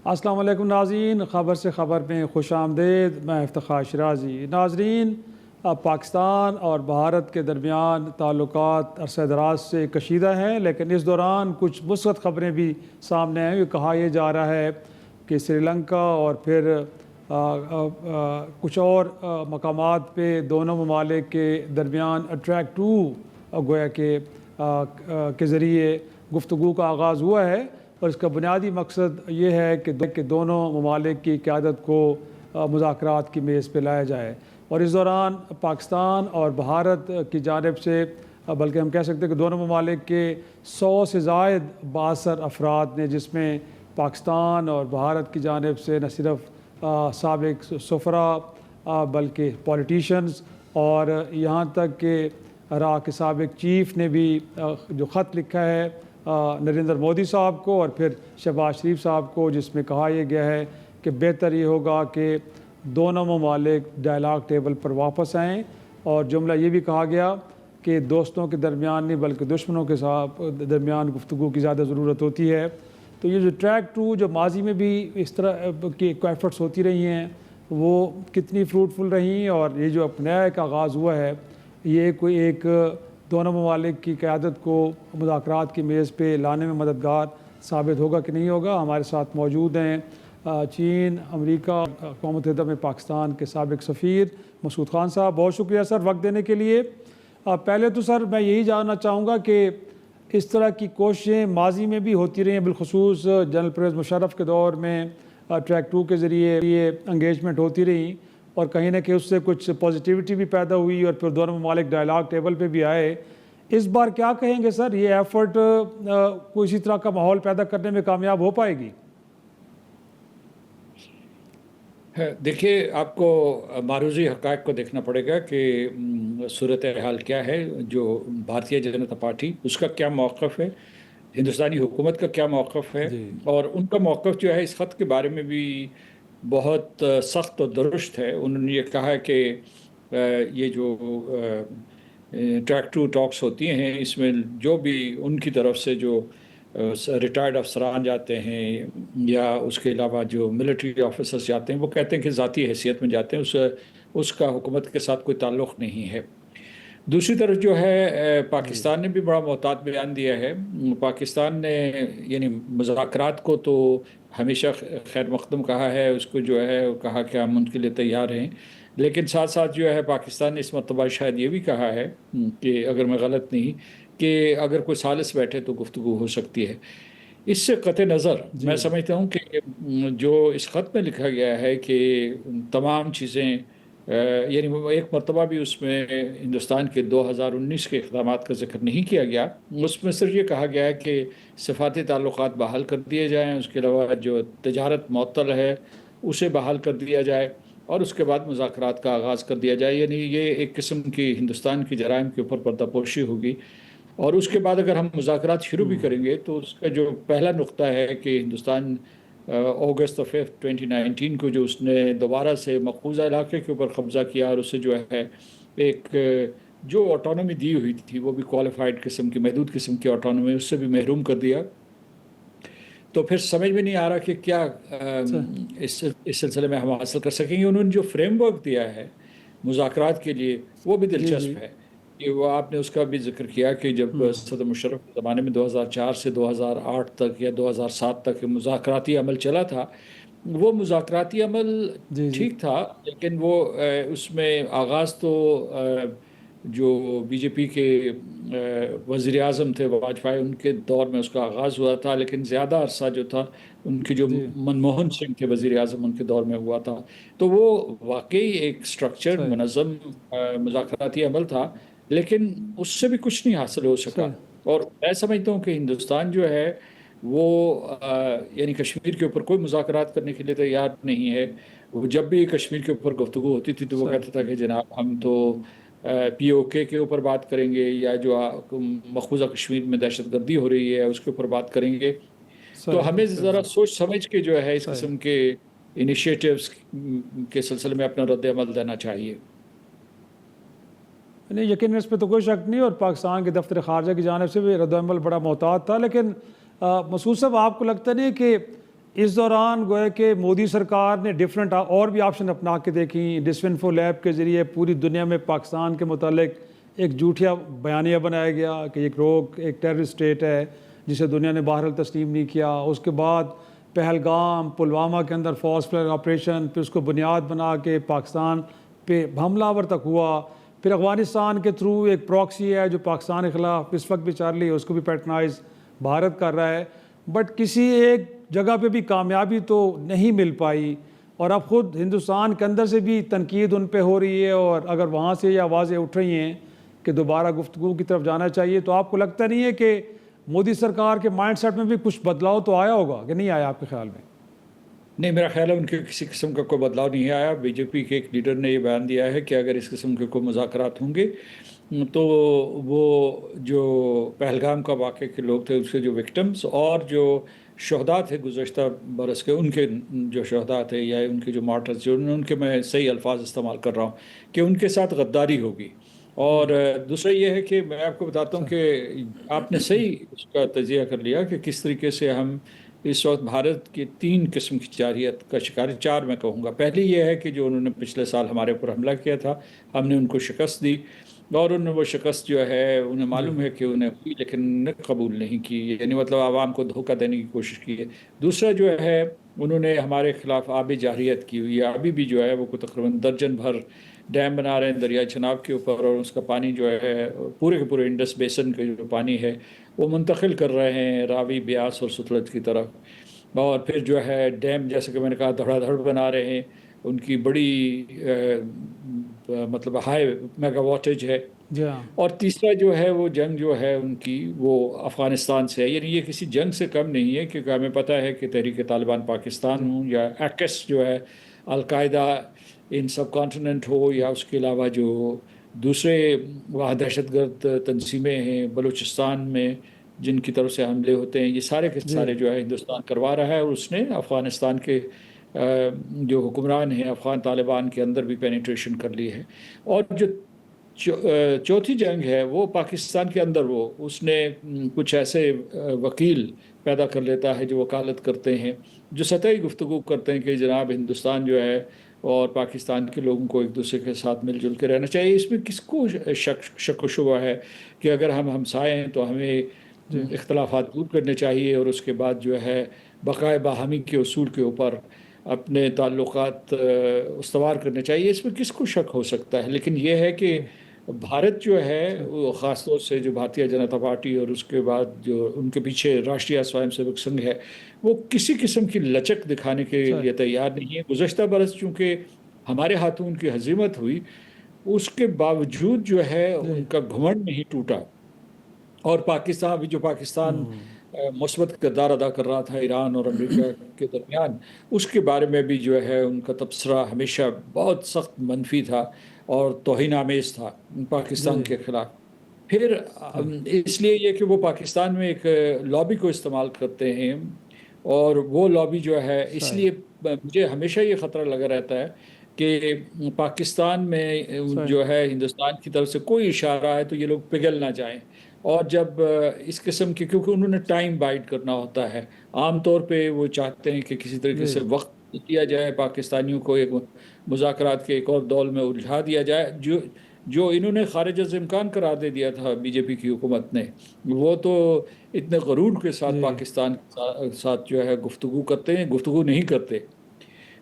السلام علیکم ناظرین، خبر سے خبر میں خوش آمدید۔ میں افتخار شرازی۔ ناظرین، پاکستان اور بھارت کے درمیان تعلقات عرصہ دراز سے کشیدہ ہیں، لیکن اس دوران کچھ مثبت خبریں بھی سامنے ہیں۔ کہا یہ جا رہا ہے کہ سری لنکا اور پھر کچھ اور مقامات پہ دونوں ممالک کے درمیان ٹریک 2 گویا کے ذریعے گفتگو کا آغاز ہوا ہے، اور اس کا بنیادی مقصد یہ ہے کہ دونوں ممالک کی قیادت کو مذاکرات کی میز پہ لایا جائے۔ اور اس دوران پاکستان اور بھارت کی جانب سے، بلکہ ہم کہہ سکتے ہیں کہ دونوں ممالک کے 100 سے زائد بااثر افراد نے، جس میں پاکستان اور بھارت کی جانب سے نہ صرف سابق سفراء بلکہ پولیٹیشنز، اور یہاں تک کہ عراق کے سابق چیف نے بھی جو خط لکھا ہے نریندر مودی صاحب کو اور پھر شہباز شریف صاحب کو، جس میں کہا یہ گیا ہے کہ بہتر یہ ہوگا کہ دونوں ممالک ڈائلاگ ٹیبل پر واپس آئیں، اور جملہ یہ بھی کہا گیا کہ دوستوں کے درمیان نہیں بلکہ دشمنوں کے ساتھ درمیان گفتگو کی زیادہ ضرورت ہوتی ہے۔ تو یہ جو ٹریک 2 جو ماضی میں بھی اس طرح کی ایفرٹس ہوتی رہی ہیں، وہ کتنی فروٹفل رہیں، اور یہ جو اب نیا ایک آغاز ہوا ہے، یہ کوئی ایک دونوں ممالک کی قیادت کو مذاکرات کی میز پہ لانے میں مددگار ثابت ہوگا کہ نہیں ہوگا۔ ہمارے ساتھ موجود ہیں چین، امریکہ، اقوام متحدہ میں پاکستان کے سابق سفیر مسعود خان صاحب۔ بہت شکریہ سر وقت دینے کے لیے۔ پہلے تو سر میں یہی جاننا چاہوں گا کہ اس طرح کی کوششیں ماضی میں بھی ہوتی رہی ہیں، بالخصوص جنرل پرویز مشرف کے دور میں ٹریک 2 کے ذریعے یہ انگیجمنٹ ہوتی رہی، اور کہیں نہ کہیں اس سے کچھ پازیٹیوٹی بھی پیدا ہوئی، اور پھر دونوں ممالک ڈائلاگ ٹیبل پہ بھی آئے۔ اس بار کیا کہیں گے سر، یہ ایفرٹ کوئی اسی طرح کا ماحول پیدا کرنے میں کامیاب ہو پائے گی؟ دیکھیے، آپ کو معروضی حقائق کو دیکھنا پڑے گا کہ صورتحال کیا ہے۔ جو بھارتیہ جنتا پارٹی، اس کا کیا موقف ہے، ہندوستانی حکومت کا کیا موقف ہے، اور ان کا موقف جو ہے اس خط کے بارے میں بھی بہت سخت و درست ہے۔ انہوں نے یہ کہا ہے کہ یہ جو ٹریک 2 ٹاکس ہوتی ہیں، اس میں جو بھی ان کی طرف سے جو ریٹائرڈ افسران جاتے ہیں یا اس کے علاوہ جو ملٹری آفیسرز جاتے ہیں، وہ کہتے ہیں کہ ذاتی حیثیت میں جاتے ہیں، اس کا حکومت کے ساتھ کوئی تعلق نہیں ہے۔ دوسری طرف جو ہے پاکستان نے بھی بڑا محتاط بیان دیا ہے۔ پاکستان نے یعنی مذاکرات کو تو ہمیشہ خیر مقدم کہا ہے، اس کو جو ہے کہا کہ ہم ان کے لیے تیار ہیں، لیکن ساتھ ساتھ جو ہے پاکستان نے اس مرتبہ شاید یہ بھی کہا ہے کہ اگر میں غلط نہیں، کہ اگر کوئی ثالث بیٹھے تو گفتگو ہو سکتی ہے۔ اس سے قطع نظر میں سمجھتا ہوں کہ جو اس خط میں لکھا گیا ہے کہ تمام چیزیں، یعنی ایک مرتبہ بھی اس میں ہندوستان کے 2019 کے اقدامات کا ذکر نہیں کیا گیا۔ اس میں صرف یہ کہا گیا ہے کہ سفارتی تعلقات بحال کر دیے جائیں، اس کے علاوہ جو تجارت معطل ہے اسے بحال کر دیا جائے، اور اس کے بعد مذاکرات کا آغاز کر دیا جائے۔ یعنی یہ ایک قسم کی ہندوستان کی جرائم کے اوپر پردہ پوشی ہوگی، اور اس کے بعد اگر ہم مذاکرات شروع بھی کریں گے تو اس کا جو پہلا نقطہ ہے کہ ہندوستان اگست 2019 کو جو اس نے دوبارہ سے مقبوضہ علاقے کے اوپر قبضہ کیا، اور اسے جو ہے ایک جو آٹونومی دی ہوئی تھی، وہ بھی کوالیفائڈ قسم کی، محدود قسم کی آٹونومی، اس سے بھی محروم کر دیا۔ تو پھر سمجھ میں نہیں آ رہا کہ کیا اس سلسلے میں ہم حاصل کر سکیں گے۔ انہوں نے جو فریم ورک دیا ہے مذاکرات کے لیے، وہ بھی دلچسپ ہے کہ وہ آپ نے اس کا بھی ذکر کیا کہ جب صدر مشرف کے زمانے میں 2004 سے 2008 تک یا 2007 تک مذاکراتی عمل چلا تھا، وہ مذاکراتی عمل ٹھیک تھا، لیکن وہ اس میں آغاز تو جو بی جے پی کے وزیر اعظم تھے واجپئی، ان کے دور میں اس کا آغاز ہوا تھا، لیکن زیادہ عرصہ جو تھا ان کے جو منموہن سنگھ کے وزیر اعظم، ان کے دور میں ہوا تھا۔ تو وہ واقعی ایک سٹرکچرڈ منظم مذاکراتی عمل تھا، لیکن اس سے بھی کچھ نہیں حاصل ہو سکا۔ اور میں سمجھتا ہوں کہ ہندوستان جو ہے وہ یعنی کشمیر کے اوپر کوئی مذاکرات کرنے کے لیے تیار نہیں ہے۔ وہ جب بھی کشمیر کے اوپر گفتگو ہوتی تھی تو وہ کہتا تھا کہ جناب ہم تو پی او کے اوپر بات کریں گے، یا جو مقبوضہ کشمیر میں دہشت گردی ہو رہی ہے اس کے اوپر بات کریں گے۔ تو ہمیں ذرا سوچ سمجھ کے جو ہے اس قسم کے انیشیٹیوز کے سلسلے میں اپنا رد عمل دینا چاہیے۔ نہیں، یقیناً اس پہ تو کوئی شک نہیں، اور پاکستان کے دفتر خارجہ کی جانب سے بھی رد عمل بڑا محتاط تھا۔ لیکن مسعود صاحب، آپ کو لگتا نہیں کہ اس دوران گویا کہ مودی سرکار نے ڈیفرنٹ اور بھی آپشن اپنا کے دیکھیں. ڈسفنفو لیب کے ذریعے پوری دنیا میں پاکستان کے متعلق ایک جھوٹیا بیانیہ بنایا گیا کہ ایک ٹیررسٹ اسٹیٹ ہے جسے دنیا نے بہرحال تسلیم نہیں کیا. اس کے بعد پہلگام پلوامہ کے اندر فالس فلیگ آپریشن، پھر اس کو بنیاد بنا کے پاکستان پہ حملہ آور تک ہوا. پھر افغانستان کے تھرو ایک پراکسی ہے جو پاکستان کے خلاف اس وقت بھی چل رہی ہے، اس کو بھی پیٹرنائز بھارت کر رہا ہے. بٹ کسی ایک جگہ پہ بھی کامیابی تو نہیں مل پائی، اور اب خود ہندوستان کے اندر سے بھی تنقید ان پہ ہو رہی ہے، اور اگر وہاں سے یہ آوازیں اٹھ رہی ہیں کہ دوبارہ گفتگو کی طرف جانا چاہیے، تو آپ کو لگتا نہیں ہے کہ مودی سرکار کے مائنڈ سیٹ میں بھی کچھ بدلاؤ تو آیا ہوگا کہ نہیں آیا آپ کے خیال میں؟ نہیں، میرا خیال ہے ان کے کسی قسم کا کوئی بدلاؤ نہیں آیا. بی جے پی کے ایک لیڈر نے یہ بیان دیا ہے کہ اگر اس قسم کے کوئی مذاکرات ہوں گے تو وہ جو پہلگام کا واقعے کے لوگ تھے، اس کے جو وکٹمز اور جو شہداء تھے گزشتہ برس کے، ان کے جو شہداء تھے یا ان کے جو مارٹرز جو ان کے، میں صحیح الفاظ استعمال کر رہا ہوں، کہ ان کے ساتھ غداری ہوگی. اور دوسرا یہ ہے کہ میں آپ کو بتاتا ہوں کہ آپ نے صحیح اس کا تجزیہ کر لیا کہ کس طریقے سے ہم اس وقت بھارت کی 3 قسم کی جارحیت کا شکار، 4 میں کہوں گا. پہلی یہ ہے کہ جو انہوں نے پچھلے سال ہمارے اوپر حملہ کیا تھا، ہم نے ان کو شکست دی، اور انہوں نے وہ شکست جو ہے انہیں معلوم ہے کہ انہیں ہوئی، لیکن انہیں قبول نہیں کی، یعنی مطلب عوام کو دھوکہ دینے کی کوشش کی ہے. دوسرا جو ہے، انہوں نے ہمارے خلاف آبی جارحیت کی ہوئی ہے. ابھی بھی جو ہے وہ تقریباً درجن بھر ڈیم بنا رہے ہیں دریائے چناب کے اوپر، اور اس کا پانی جو ہے پورے کے پورے انڈس بیسن کے جو پانی ہے وہ منتقل کر رہے ہیں راوی، بیاس اور ستلج کی طرف. اور پھر جو ہے ڈیم، جیسے کہ میں نے کہا، دھڑا دھڑ بنا رہے ہیں. ان کی بڑی مطلب ہائی میگا واٹیج ہے. جی ہاں. اور تیسرا جو ہے وہ جنگ جو ہے ان کی وہ افغانستان سے ہے. یعنی یہ کسی جنگ سے کم نہیں ہے، کیونکہ ہمیں پتہ ہے کہ تحریک طالبان پاکستان ہوں یا ایکس جو ہے القاعدہ ان سب کانٹیننٹ ہو، یا اس کے علاوہ جو دوسرے وہاں دہشت گرد تنظیمیں ہیں بلوچستان میں جن کی طرف سے حملے ہوتے ہیں، یہ سارے کے سارے جو ہے ہندوستان کروا رہا ہے. اور اس نے افغانستان کے جو حکمران ہیں افغان طالبان کے اندر بھی پینیٹریشن کر لی ہے. اور جو چوتھی جنگ ہے وہ پاکستان کے اندر، وہ اس نے کچھ ایسے وکیل پیدا کر لیتا ہے جو وکالت کرتے ہیں، جو سطحی گفتگو کرتے ہیں کہ جناب ہندوستان جو ہے اور پاکستان کے لوگوں کو ایک دوسرے کے ساتھ مل جل کے رہنا چاہیے. اس میں کس کو شک و شبہ ہے کہ اگر ہم ہمسائے ہیں تو ہمیں اختلافات دور کرنے چاہیے، اور اس کے بعد جو ہے بقائے باہمی کے اصول کے اوپر اپنے تعلقات استوار کرنے چاہیے. اس میں کس کو شک ہو سکتا ہے؟ لیکن یہ ہے کہ بھارت جو ہے وہ خاص طور سے جو بھارتیہ جنتا پارٹی اور اس کے بعد جو ان کے پیچھے راشٹریہ سوائم سیوک سنگھ ہے، وہ کسی قسم کی لچک دکھانے کے لیے تیار نہیں ہے. گزشتہ برس چونکہ ہمارے ہاتھوں ان کی ہزیمت ہوئی، اس کے باوجود جو ہے ان کا گھمنڈ نہیں ٹوٹا. اور پاکستان مثبت کردار ادا کر رہا تھا ایران اور امریکہ کے درمیان، اس کے بارے میں بھی جو ہے ان کا تبصرہ ہمیشہ بہت سخت منفی تھا اور توہین آمیز تھا پاکستان کے خلاف. پھر اس لیے یہ کہ وہ پاکستان میں ایک لابی کو استعمال کرتے ہیں، اور وہ لابی جو ہے، اس لیے مجھے ہمیشہ یہ خطرہ لگا رہتا ہے کہ پاکستان میں جو ہے ہندوستان کی طرف سے کوئی اشارہ ہے تو یہ لوگ پگھل نہ جائیں. اور جب اس قسم کے، کیونکہ انہوں نے ٹائم بائٹ کرنا ہوتا ہے، عام طور پہ وہ چاہتے ہیں کہ کسی طریقے سے وقت دیا جائے، پاکستانیوں کو ایک مذاکرات کے ایک اور دور میں الجھا دیا جائے. جو انہوں نے خارج از امکان قرار دے دیا تھا بی جے پی کی حکومت نے، وہ تو اتنے غرور کے ساتھ پاکستان کے ساتھ جو ہے گفتگو کرتے ہیں، گفتگو نہیں کرتے.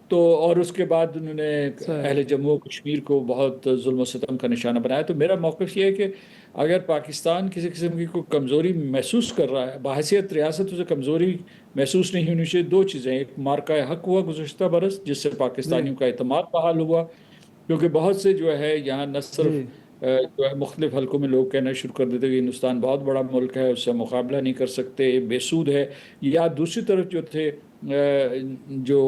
تو اور اس کے بعد انہوں نے اہل جموں و کشمیر کو بہت ظلم و ستم کا نشانہ بنایا. تو میرا موقف یہ ہے کہ اگر پاکستان کسی قسم کی کوئی کمزوری محسوس کر رہا ہے، بحیثیت ریاست اسے کمزوری محسوس نہیں ہونی چاہیے. 2 چیزیں، ایک مارکہ حق ہوا گزشتہ برس جس سے پاکستانیوں کا اعتماد بحال ہوا، کیونکہ بہت سے جو ہے یہاں نہ صرف جو ہے مختلف حلقوں میں لوگ کہنا شروع کر دیتے کہ ہندوستان بہت بڑا ملک ہے، اس سے مقابلہ نہیں کر سکتے، بے سود ہے. یا دوسری طرف جو تھے جو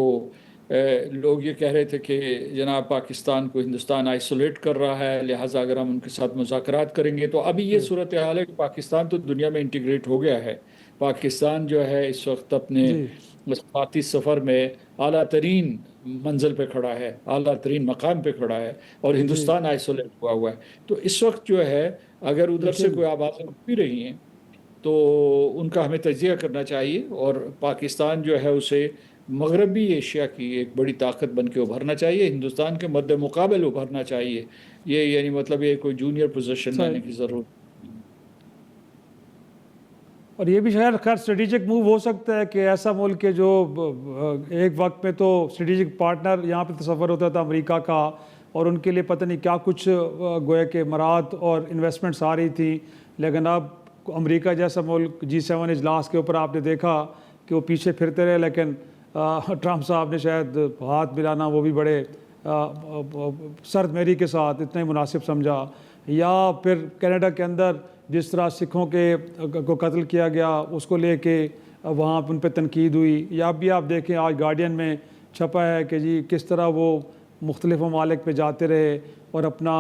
لوگ یہ کہہ رہے تھے کہ جناب پاکستان کو ہندوستان آئسولیٹ کر رہا ہے، لہٰذا اگر ہم ان کے ساتھ مذاکرات کریں گے تو ابھی یہ صورتحال ہے کہ پاکستان تو دنیا میں انٹیگریٹ ہو گیا ہے. پاکستان جو ہے اس وقت اپنے مصافاتی سفر میں اعلیٰ ترین منزل پہ کھڑا ہے، اعلیٰ ترین مقام پہ کھڑا ہے، اور ہندوستان آئسولیٹ ہوا ہے. تو اس وقت جو ہے اگر ادھر سے کوئی آوازیں اٹھ بھی رہی ہیں تو ان کا ہمیں تجزیہ کرنا چاہیے، اور پاکستان جو ہے اسے مغربی ایشیا کی ایک بڑی طاقت بن کے ابھرنا چاہیے، ہندوستان کے مد مقابل ابھرنا چاہیے. یہ یعنی مطلب یہ کوئی جونیئر پوزیشن صحیح. لینے کی ضرورت. اور یہ بھی شاید خیر اسٹریٹجک موو ہو سکتا ہے کہ ایسا ملک ہے جو ایک وقت میں تو اسٹریٹجک پارٹنر یہاں پہ تصور ہوتا تھا امریکہ کا، اور ان کے لیے پتہ نہیں کیا کچھ گویا کہ امارات اور انویسٹمنٹس آ رہی تھیں، لیکن اب امریکہ جیسا ملک G7 اجلاس کے اوپر آپ نے دیکھا کہ وہ پیچھے پھرتے رہے، لیکن ٹرمپ صاحب نے شاید ہاتھ ملانا وہ بھی بڑے سرد میری کے ساتھ اتنا ہی مناسب سمجھا. یا پھر کینیڈا کے اندر جس طرح سکھوں کو قتل کیا گیا اس کو لے کے وہاں ان پہ تنقید ہوئی، یا اب بھی آپ دیکھیں آج گارڈین میں چھپا ہے کہ جی کس طرح وہ مختلف ممالک پہ جاتے رہے اور اپنا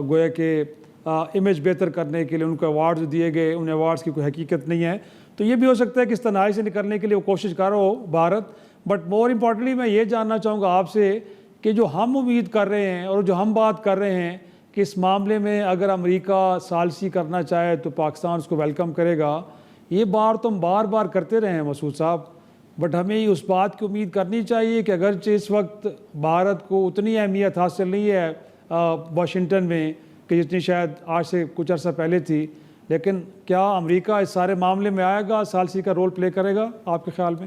گویا کہ امیج بہتر کرنے کے لیے ان کو ایوارڈز دیے گئے، ان ایوارڈز کی کوئی حقیقت نہیں ہے. تو یہ بھی ہو سکتا ہے کہ اس تنہائی سے نکلنے کے لیے وہ کوشش کر رہا ہو بھارت. بٹ مور امپورٹنٹلی میں یہ جاننا چاہوں گا آپ سے کہ جو ہم امید کر رہے ہیں اور جو ہم بات کر رہے ہیں کہ اس معاملے میں اگر امریکہ ثالثی کرنا چاہے تو پاکستان اس کو ویلکم کرے گا، یہ بات تو ہم بار بار کرتے رہے ہیں مسعود صاحب، بٹ ہمیں اس بات کی امید کرنی چاہیے کہ اگرچہ اس وقت بھارت کو اتنی اہمیت حاصل نہیں ہے واشنگٹن میں کہ جتنی شاید آج سے کچھ عرصہ پہلے تھی، لیکن کیا امریکہ اس سارے معاملے میں آئے گا، ثالثی کا رول پلے کرے گا آپ کے خیال میں؟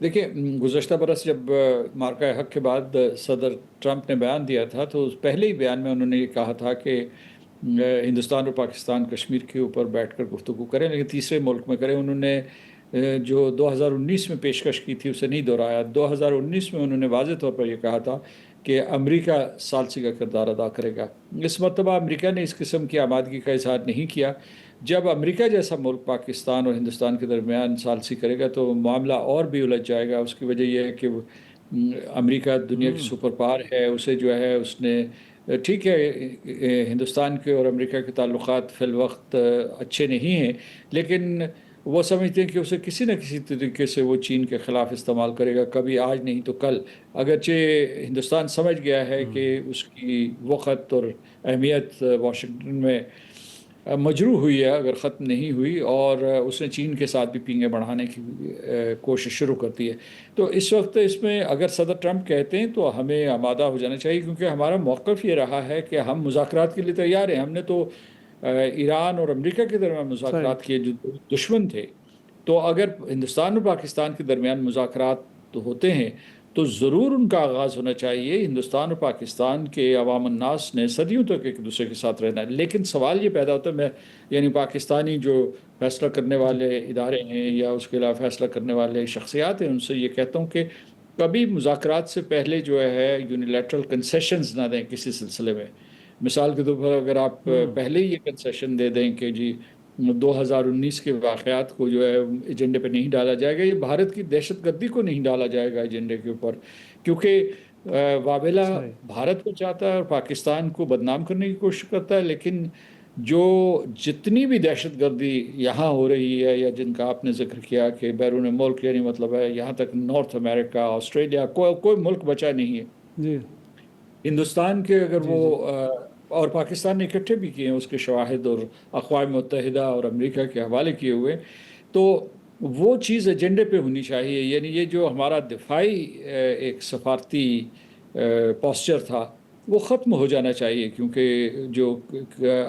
دیکھیے گزشتہ برس جب مارکہ حق کے بعد صدر ٹرمپ نے بیان دیا تھا تو اس پہلے ہی بیان میں انہوں نے یہ کہا تھا کہ ہندوستان اور پاکستان کشمیر کے اوپر بیٹھ کر گفتگو کریں، لیکن تیسرے ملک میں کریں. انہوں نے جو 2019 میں پیشکش کی تھی اسے نہیں دہرایا. 2019 میں انہوں نے واضح طور پر یہ کہا تھا کہ امریکہ ثالثی کا کردار ادا کرے گا. اس مرتبہ امریکہ نے اس قسم کی آمادگی کا اظہار نہیں کیا. جب امریکہ جیسا ملک پاکستان اور ہندوستان کے درمیان ثالثی کرے گا تو معاملہ اور بھی الجھ جائے گا. اس کی وجہ یہ ہے کہ امریکہ دنیا کی سپر پاور ہے، اسے جو ہے اس نے ٹھیک ہے ہندوستان کے اور امریکہ کے تعلقات فی الوقت اچھے نہیں ہیں، لیکن وہ سمجھتے ہیں کہ اسے کسی نہ کسی طریقے سے وہ چین کے خلاف استعمال کرے گا، کبھی آج نہیں تو کل. اگرچہ ہندوستان سمجھ گیا ہے کہ اس کی وقت اور اہمیت واشنگٹن میں مجروح ہوئی ہے اگر ختم نہیں ہوئی، اور اس نے چین کے ساتھ بھی پینگیں بڑھانے کی کوشش شروع کر دی ہے. تو اس وقت اس میں اگر صدر ٹرمپ کہتے ہیں تو ہمیں آمادہ ہو جانا چاہیے، کیونکہ ہمارا موقف یہ رہا ہے کہ ہم مذاکرات کے لیے تیار ہیں. ہم نے تو ایران اور امریکہ کے درمیان مذاکرات کیے جو دشمن تھے، تو اگر ہندوستان اور پاکستان کے درمیان مذاکرات ہوتے ہیں تو ضرور ان کا آغاز ہونا چاہیے. ہندوستان اور پاکستان کے عوام الناس نے صدیوں تک ایک دوسرے کے ساتھ رہنا ہے، لیکن سوال یہ پیدا ہوتا ہے یعنی پاکستانی جو فیصلہ کرنے والے ادارے ہیں یا اس کے علاوہ فیصلہ کرنے والے شخصیات ہیں ان سے یہ کہتا ہوں کہ کبھی مذاکرات سے پہلے جو ہے یونیلیٹرل کنسیشنز نہ دیں کسی سلسلے میں. مثال کے طور پر اگر آپ پہلے ہی یہ کنسیشن دے دیں کہ جی 2019 کے واقعات کو جو ہے ایجنڈے پہ نہیں ڈالا جائے گا، یہ بھارت کی دہشت گردی کو نہیں ڈالا جائے گا ایجنڈے کے اوپر، کیونکہ واویلا بھارت کو چاہتا ہے اور پاکستان کو بدنام کرنے کی کوشش کرتا ہے، لیکن جو جتنی بھی دہشت گردی یہاں ہو رہی ہے یا جن کا آپ نے ذکر کیا کہ بیرون ملک، یعنی مطلب ہے یہاں تک نارتھ امریکہ، آسٹریلیا، کوئی ملک بچا نہیں ہے. جی ہندوستان کے اگر وہ اور پاکستان نے اکٹھے بھی کیے ہیں اس کے شواہد اور اقوام متحدہ اور امریکہ کے حوالے کیے ہوئے، تو وہ چیز ایجنڈے پہ ہونی چاہیے. یعنی یہ جو ہمارا دفاعی ایک سفارتی پوسچر تھا وہ ختم ہو جانا چاہیے، کیونکہ جو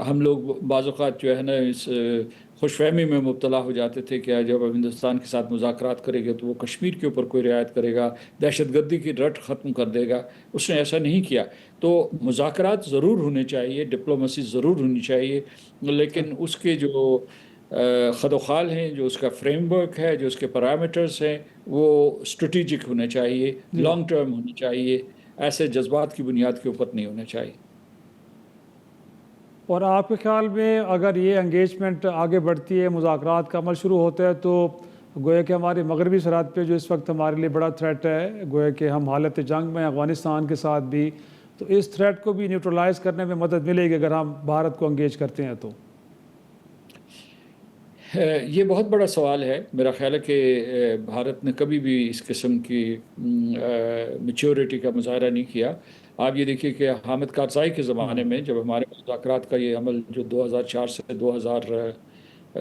ہم لوگ بعض اوقات جو ہے نا اس خوش فہمی میں مبتلا ہو جاتے تھے کہ جب ہندوستان کے ساتھ مذاکرات کرے گا تو وہ کشمیر کے اوپر کوئی رعایت کرے گا، دہشت گردی کی رٹ ختم کر دے گا. اس نے ایسا نہیں کیا. تو مذاکرات ضرور ہونے چاہیے، ڈپلومیسی ضرور ہونی چاہیے، لیکن اس کے جو خد و خال ہیں، جو اس کا فریم ورک ہے، جو اس کے پیرامیٹرز ہیں، وہ اسٹریٹجک ہونے چاہیے، لانگ ٹرم ہونے چاہیے، ایسے جذبات کی بنیاد کے اوپر نہیں ہونا چاہیے. اور آپ کے خیال میں اگر یہ انگیجمنٹ آگے بڑھتی ہے، مذاکرات کا عمل شروع ہوتا ہے، تو گویا کہ ہماری مغربی سرحد پہ جو اس وقت ہمارے لیے بڑا تھریٹ ہے، گویا کہ ہم حالت جنگ میں افغانستان کے ساتھ بھی، تو اس تھریٹ کو بھی نیوٹرلائز کرنے میں مدد ملے گی اگر ہم بھارت کو انگیج کرتے ہیں تو؟ یہ بہت بڑا سوال ہے. میرا خیال ہے کہ بھارت نے کبھی بھی اس قسم کی میچورٹی کا مظاہرہ نہیں کیا. آپ یہ دیکھیے کہ حامد کارزائی کے زمانے میں جب ہمارے مذاکرات کا یہ عمل جو 2004 سے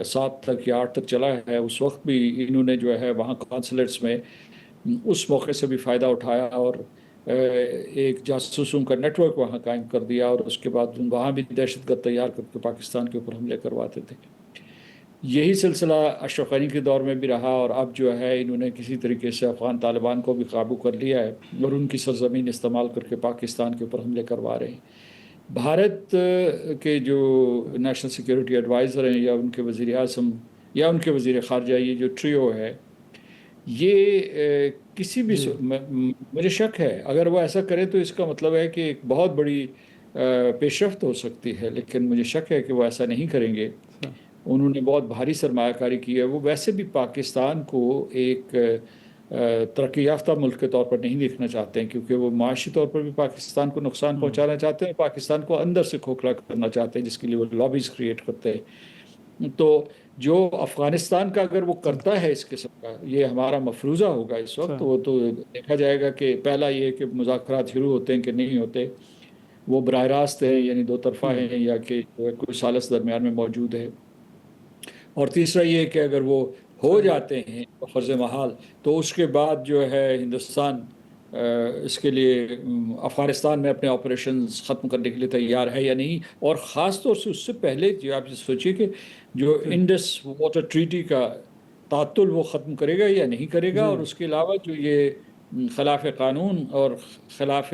7 تک یا 8 تک چلا ہے، اس وقت بھی انہوں نے جو ہے وہاں کانسلیٹس میں اس موقع سے بھی فائدہ اٹھایا اور ایک جاسوسوں کا نیٹ ورک وہاں قائم کر دیا، اور اس کے بعد وہاں بھی دہشت گرد تیار کر کے پاکستان کے اوپر حملے کرواتے تھے۔ یہی سلسلہ اشرف غنی کے دور میں بھی رہا، اور اب جو ہے انہوں نے کسی طریقے سے افغان طالبان کو بھی قابو کر لیا ہے اور ان کی سرزمین استعمال کر کے پاکستان کے اوپر حملے کروا رہے ہیں۔ بھارت کے جو نیشنل سیکیورٹی ایڈوائزر ہیں یا ان کے وزیر اعظم یا ان کے وزیر خارجہ، یہ جو ٹریو ہے، یہ کسی بھی مجھے شک ہے اگر وہ ایسا کرے تو اس کا مطلب ہے کہ ایک بہت بڑی پیش رفت ہو سکتی ہے، لیکن مجھے شک ہے کہ وہ ایسا نہیں کریں گے۔ انہوں نے بہت بھاری سرمایہ کاری کی ہے، وہ ویسے بھی پاکستان کو ایک ترقی یافتہ ملک کے طور پر نہیں دیکھنا چاہتے ہیں، کیونکہ وہ معاشی طور پر بھی پاکستان کو نقصان پہنچانا چاہتے ہیں، پاکستان کو اندر سے کھوکھلا کرنا چاہتے ہیں، جس کے لیے وہ لابیز کریٹ کرتے ہیں۔ تو جو افغانستان کا اگر وہ کرتا ہے اس قسم کا، یہ ہمارا مفروضہ ہوگا اس وقت، وہ تو دیکھا جائے گا کہ پہلا یہ کہ مذاکرات شروع ہوتے ہیں کہ نہیں ہوتے، وہ براہ راست ہیں یعنی دو طرفہ ہیں، یا کہ کوئی ثالث درمیان میں موجود ہے، اور تیسرا یہ کہ اگر وہ ہو جاتے ہیں فرض محال تو اس کے بعد جو ہے ہندوستان اس کے لیے افغانستان میں اپنے آپریشنز ختم کرنے کے لیے تیار ہے یا نہیں، اور خاص طور سے اس سے پہلے جو آپ سوچیے کہ جو انڈس واٹر ٹریٹی کا تعطل وہ ختم کرے گا یا نہیں کرے گا، اور اس کے علاوہ جو یہ خلاف قانون اور خلاف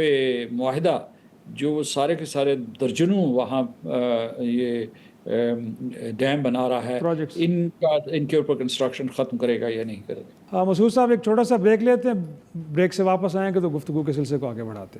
معاہدہ جو وہ سارے کے سارے درجنوں وہاں یہ ڈیم بنا رہا ہے، ان کے اوپر کنسٹرکشن ختم کرے گا یا نہیں کرے گا۔ مسعود صاحب ایک چھوٹا سا بریک لیتے ہیں، بریک سے واپس آئیں گے تو گفتگو کے سلسلے کو آگے بڑھاتے ہیں۔